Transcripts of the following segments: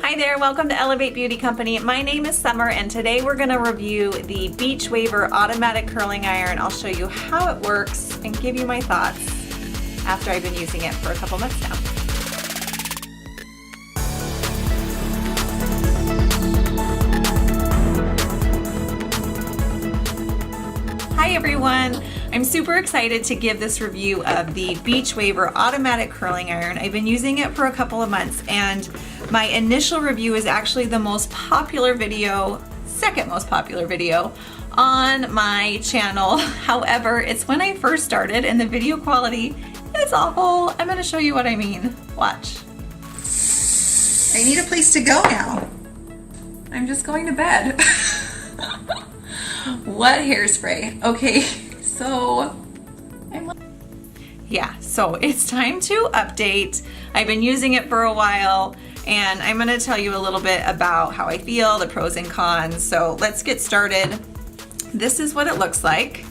Hi there, welcome to Elevate Beauty Company. My name is Summer and today we're going to review the Beachwaver Automatic Curling Iron. I'll show you how it works and give you my thoughts after I've been using it for a couple months now. Hi everyone! I'm super excited to give this review of the Beachwaver Automatic Curling Iron. I've been using it for a couple of months and my initial review is actually the most popular video, second most popular video on my channel. However, it's when I first started and the video quality is awful. I'm gonna show you what I mean. Watch. I need a place to go now. I'm just going to bed. What hairspray? Okay, so so it's time to update. I've been using it for a while and I'm going to tell you a little bit about how I feel, the pros and cons. So let's get started. This is what it looks like.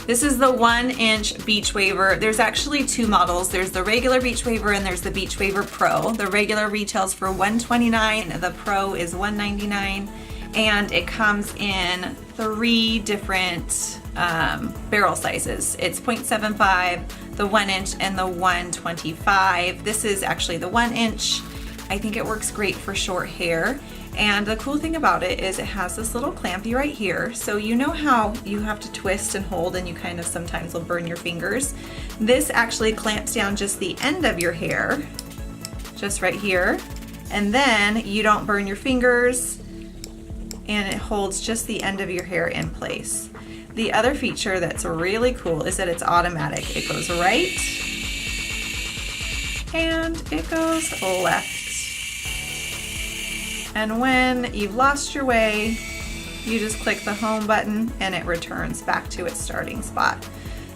This is the 1-inch Beachwaver. There's actually two models. There's the regular Beachwaver and there's the Beachwaver Pro. The regular retails for $129, the Pro is $199, and it comes in 3 different barrel sizes. It's 0.75, the 1-inch, and the 125. This is actually the 1-inch. I think it works great for short hair. And the cool thing about it is it has this little clampy right here. So you know how you have to twist and hold and you kind of sometimes will burn your fingers. This actually clamps down just the end of your hair, just right here. And then you don't burn your fingers and it holds just the end of your hair in place. The other feature that's really cool is that it's automatic. It goes right and it goes left. And when you've lost your way, you just click the home button and it returns back to its starting spot.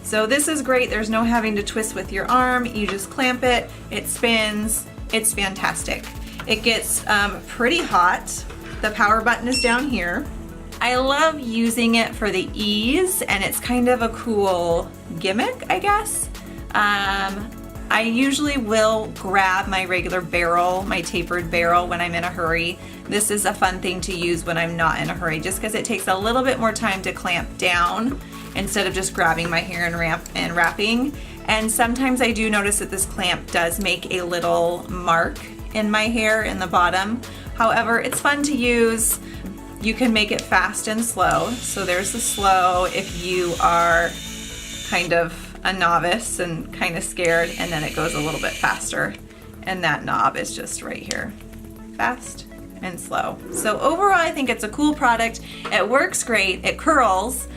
So this is great. There's no having to twist with your arm. You just clamp it, it spins. It's fantastic. It gets pretty hot. The power button is down here. I love using it for the ease and it's kind of a cool gimmick, I guess. I usually will grab my regular barrel, my tapered barrel, when I'm in a hurry. This is a fun thing to use when I'm not in a hurry, just because it takes a little bit more time to clamp down instead of just grabbing my hair and wrapping. And sometimes I do notice that this clamp does make a little mark in my hair in the bottom. However, it's fun to use. You can make it fast and slow. So there's the slow if you are kind of a novice and kind of scared, and then it goes a little bit faster. And that knob is just right here. Fast and slow. So overall, I think it's a cool product. It works great. It curls.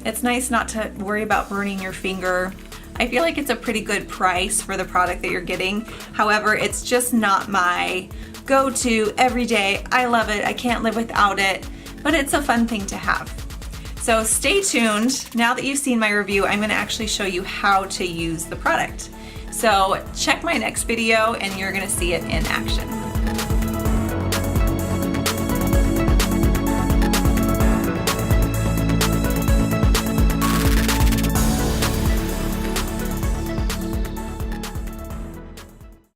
It's nice not to worry about burning your finger. I feel like it's a pretty good price for the product that you're getting. However, it's just not my go-to every day. I love it. I can't live without it, but it's a fun thing to have. So stay tuned. Now that you've seen my review, I'm going to actually show you how to use the product. So check my next video and you're going to see it in action.